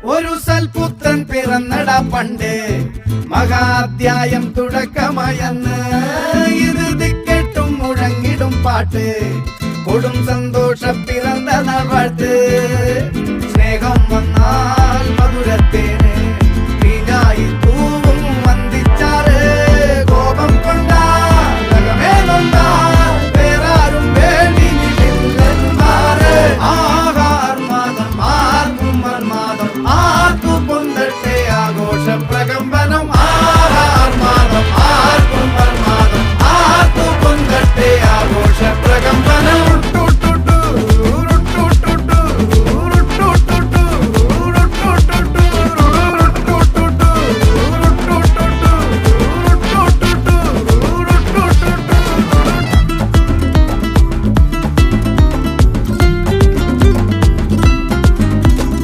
ഒരു സൽപുത്രൻ പിറന്നടാ പണ്ട് മഹാധ്യായം തുടക്കമായെന്ന് ഇത് കേട്ടും മുഴങ്ങിടും പാട്ട് കൊടും സന്തോഷ പിറന്ന നാൾ വാഴ്ത്ത്